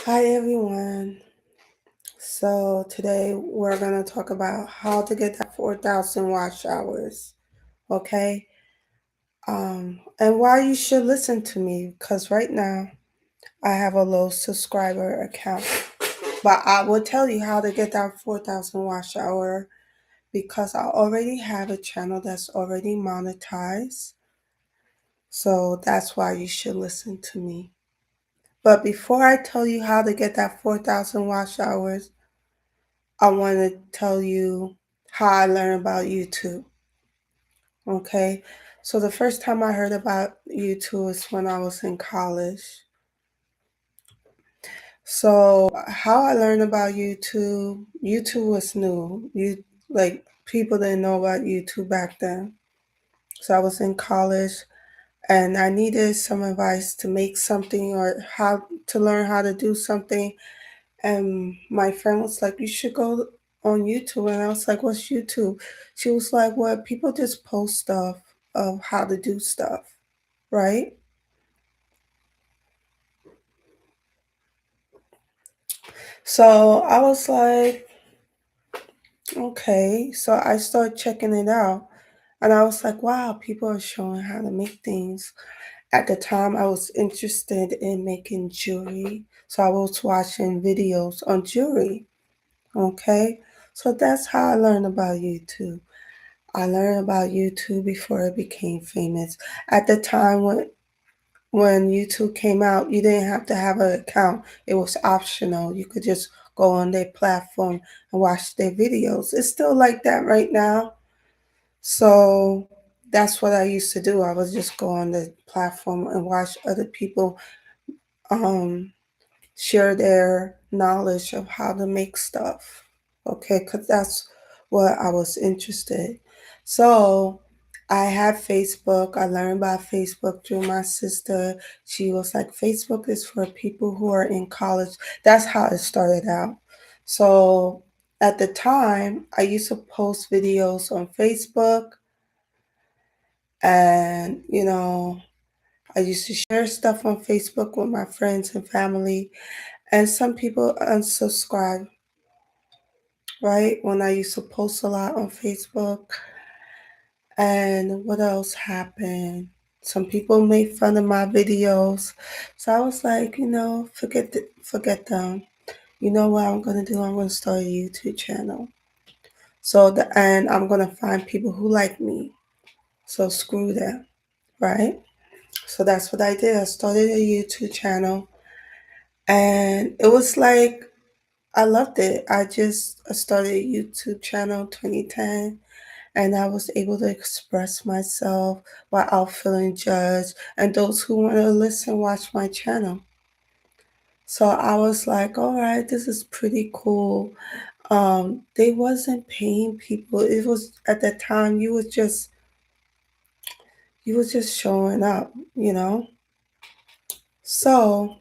Hi everyone. So today we're gonna talk about how to get that 4,000 watch hours. Okay. And why you should listen to me because right now I have a low subscriber account, but I will tell you how to get that 4,000 watch hour because I already have a channel that's already monetized. So that's why you should listen to me. But before I tell you how to get that 4,000 watch hours, I want to tell you how I learned about YouTube. Okay. So the first time I heard about YouTube was when I was in college. So how I learned about YouTube was new. People didn't know about YouTube back then. So I was in college and I needed some advice to make something or how to learn how to do something. And my friend was like, "You should go on YouTube." And I was like, "What's YouTube?" She was like, "Well, people just post stuff of how to do stuff, right?" So I was like, "Okay." So I started checking it out. And I was like, wow, people are showing how to make things. At the time, I was interested in making jewelry. So I was watching videos on jewelry. Okay. So that's how I learned about YouTube. I learned about YouTube before it became famous. At the time when YouTube came out, you didn't have to have an account. It was optional. You could just go on their platform and watch their videos. It's still like that right now. So that's what I used to do. I would just go on the platform and watch other people um, share their knowledge of how to make stuff. Okay, because that's what I was interested. So I had Facebook. I learned about Facebook through my sister. She was like, Facebook is for people who are in college. That's how it started out. So at the time, I used to post videos on Facebook and, I used to share stuff on Facebook with my friends and family. And some people unsubscribe, right? When I used to post a lot on Facebook. And what else happened? Some people made fun of my videos. So I was like, forget them. You know what I'm gonna do? I'm gonna start a YouTube channel. And I'm gonna find people who like me. So screw them, right? So that's what I did. I started a YouTube channel and it was like I loved it. I started a YouTube channel 2010 and I was able to express myself without feeling judged. And those who want to listen, watch my channel. So I was like, all right, this is pretty cool. They wasn't paying people. It was at that time you was just showing up. So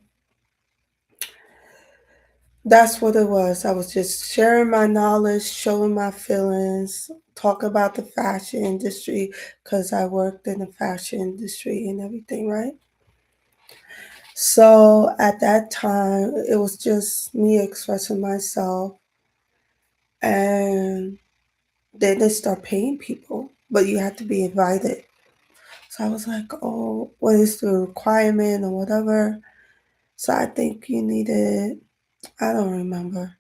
that's what it was. I was just sharing my knowledge, showing my feelings, talk about the fashion industry because I worked in the fashion industry and everything, right? So at that time, it was just me expressing myself, and then they start paying people, but you have to be invited. So I was like, oh, what is the requirement or whatever? So I think you needed, I don't remember.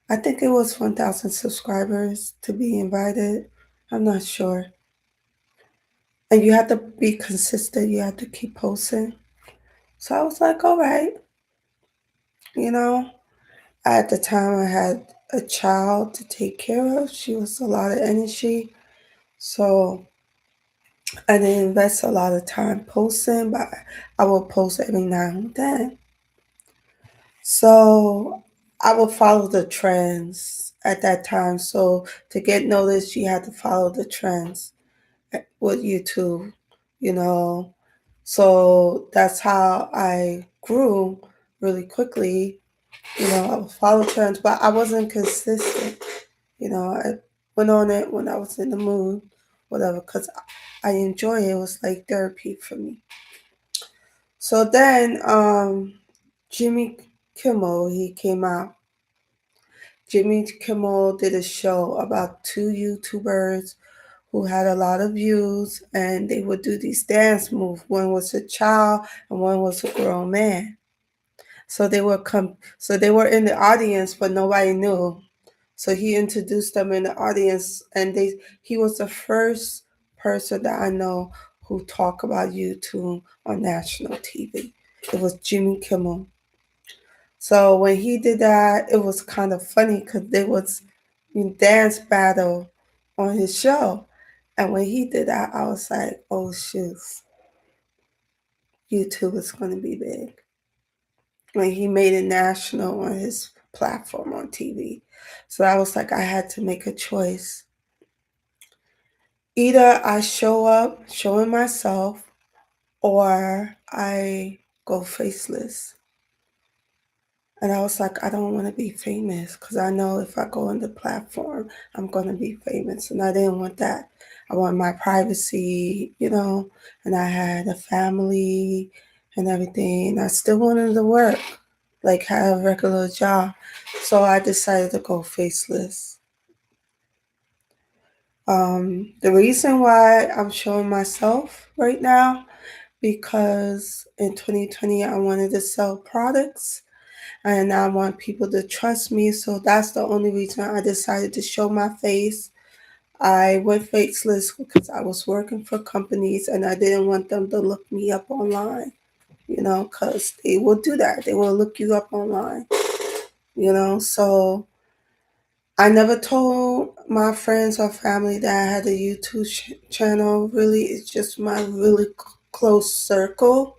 I think it was 1,000 subscribers to be invited. I'm not sure. And you have to be consistent. You have to keep posting. So I was like, all right, you know. At the time, I had a child to take care of. She was a lot of energy. So I didn't invest a lot of time posting, but I will post every now and then. So I would follow the trends at that time. So to get noticed, you had to follow the trends with YouTube, you know. So that's how I grew really quickly. I would follow trends, but I wasn't consistent. I went on it when I was in the mood, whatever, because I enjoy it. It was like therapy for me. So then Jimmy Kimmel, he came out. Jimmy Kimmel did a show about two YouTubers who had a lot of views, and they would do these dance moves. One was a child and one was a grown man. So they were in the audience, but nobody knew. So he introduced them in the audience, and he was the first person that I know who talked about YouTube on national TV. It was Jimmy Kimmel. So when he did that, it was kind of funny because there was a dance battle on his show. And when he did that, I was like, oh, shoot, YouTube is going to be big. When he made it national on his platform on TV. So I was like, I had to make a choice. Either I show up showing myself or I go faceless. And I was like, I don't want to be famous because I know if I go on the platform, I'm going to be famous. And I didn't want that. I want my privacy, and I had a family and everything. And I still wanted to work, like have a regular job. So I decided to go faceless. The reason why I'm showing myself right now, because in 2020, I wanted to sell products and I want people to trust me. So that's the only reason I decided to show my face. I went faceless because I was working for companies and I didn't want them to look me up online, because they will do that. They will look you up online, So I never told my friends or family that I had a YouTube channel. Really, it's just my really close circle.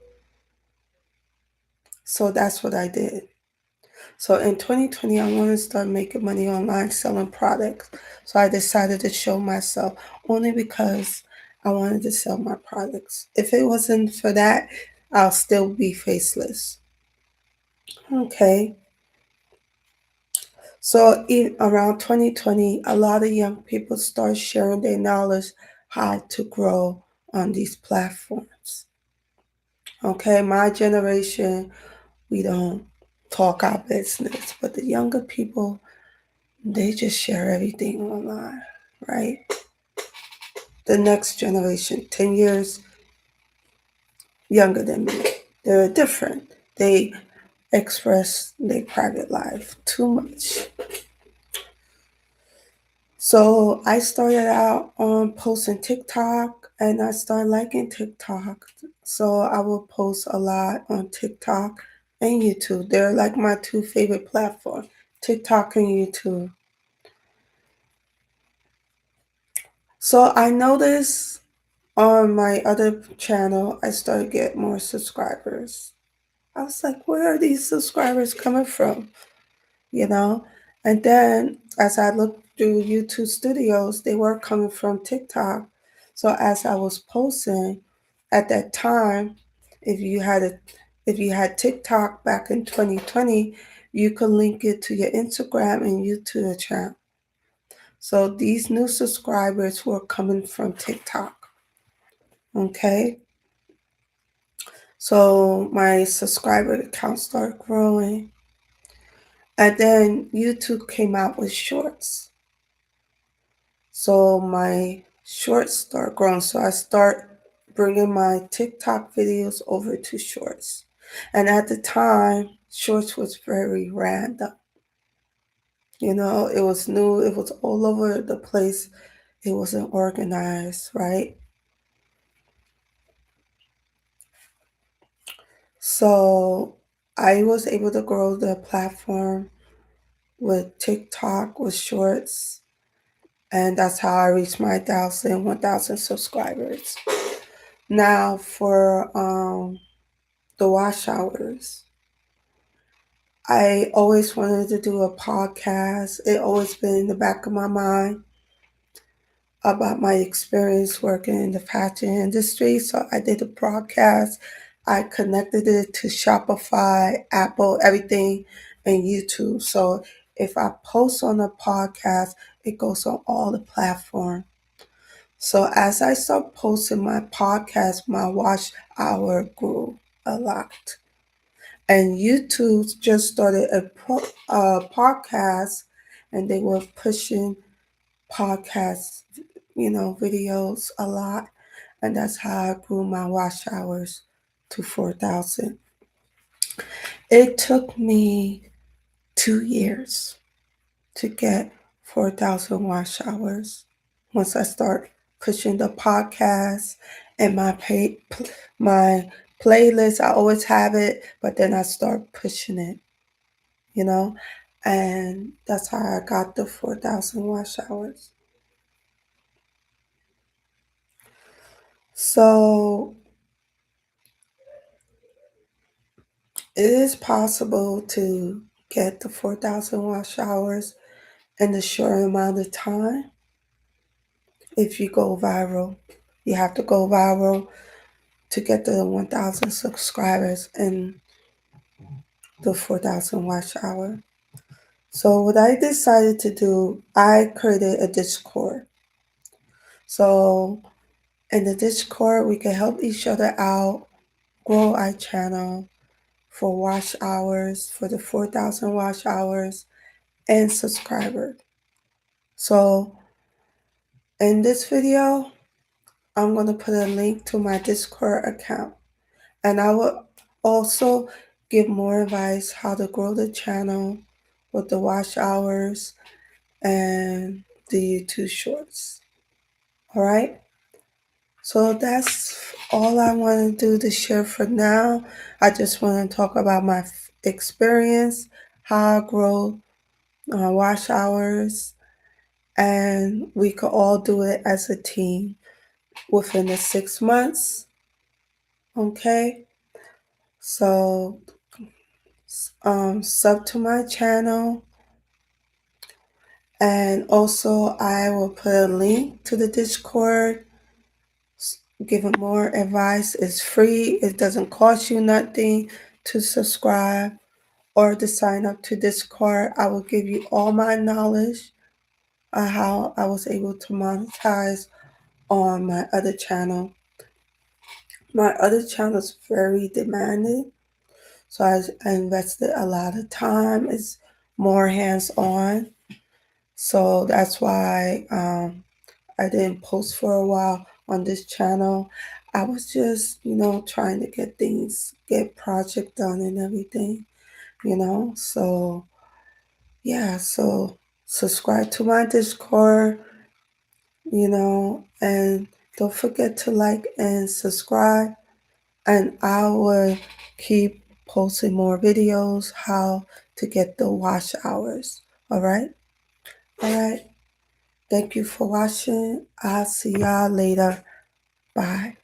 So that's what I did. So in 2020, I want to start making money online selling products. So I decided to show myself only because I wanted to sell my products. If it wasn't for that, I'll still be faceless. Okay. So in around 2020, a lot of young people start sharing their knowledge how to grow on these platforms. Okay, my generation, we don't talk our business, but the younger people, they just share everything online, right? The next generation, 10 years younger than me, they're different. They express their private life too much. So I started out on posting TikTok and I started liking TikTok. So I will post a lot on TikTok and YouTube. They're like my two favorite platforms, TikTok and YouTube. So I noticed on my other channel, I started getting more subscribers. I was like, where are these subscribers coming from? You know? And then as I looked through YouTube studios, they were coming from TikTok. So as I was posting at that time, if you had a if you had TikTok back in 2020, you could link it to your Instagram and YouTube account. So these new subscribers were coming from TikTok. Okay. So my subscriber count started growing. And then YouTube came out with shorts. So my shorts start growing. So I start bringing my TikTok videos over to shorts. And at the time, shorts was very random. It was new. It was all over the place. It wasn't organized, right? So I was able to grow the platform with TikTok, with shorts. And that's how I reached my 1,000 subscribers. Now for the wash hours. I always wanted to do a podcast. It always been in the back of my mind about my experience working in the fashion industry. So I did a broadcast. I connected it to Shopify, Apple, everything, and YouTube. So if I post on a podcast, it goes on all the platforms. So as I start posting my podcast, my watch hour grew a lot. And YouTube just started a podcast, and they were pushing podcast, videos a lot, and that's how I grew my watch hours to 4,000. It took me 2 years to get 4,000 watch hours. Once I start pushing the podcast and my playlist, I always have it, but then I start pushing it, you know, and that's how I got the 4,000 watch hours. So it is possible to get the 4,000 watch hours in a short amount of time if you go viral. You have to go viral to get the 1,000 subscribers and the 4,000 watch hour. So what I decided to do, I created a Discord. So in the Discord, we can help each other out, grow our channel for watch hours, for the 4,000 watch hours and subscribers. So in this video, I'm going to put a link to my Discord account, and I will also give more advice how to grow the channel with the watch hours and the YouTube shorts. All right. So that's all I want to do to share for now. I just want to talk about my experience, how I grow watch hours, and we could all do it as a team within the 6 months. Okay. So sub to my channel, and also I will put a link to the Discord. Giving more advice is free. It doesn't cost you nothing to subscribe or to sign up to Discord. I will give you all my knowledge on how I was able to monetize on my other channel. My other channel is very demanding, so I invested a lot of time. It's more hands on, so that's why I didn't post for a while on this channel. I was just, trying to get project done and everything. So yeah, so subscribe to my Discord, and don't forget to like and subscribe. And I will keep posting more videos how to get the watch hours. All right? All right. Thank you for watching. I'll see y'all later. Bye.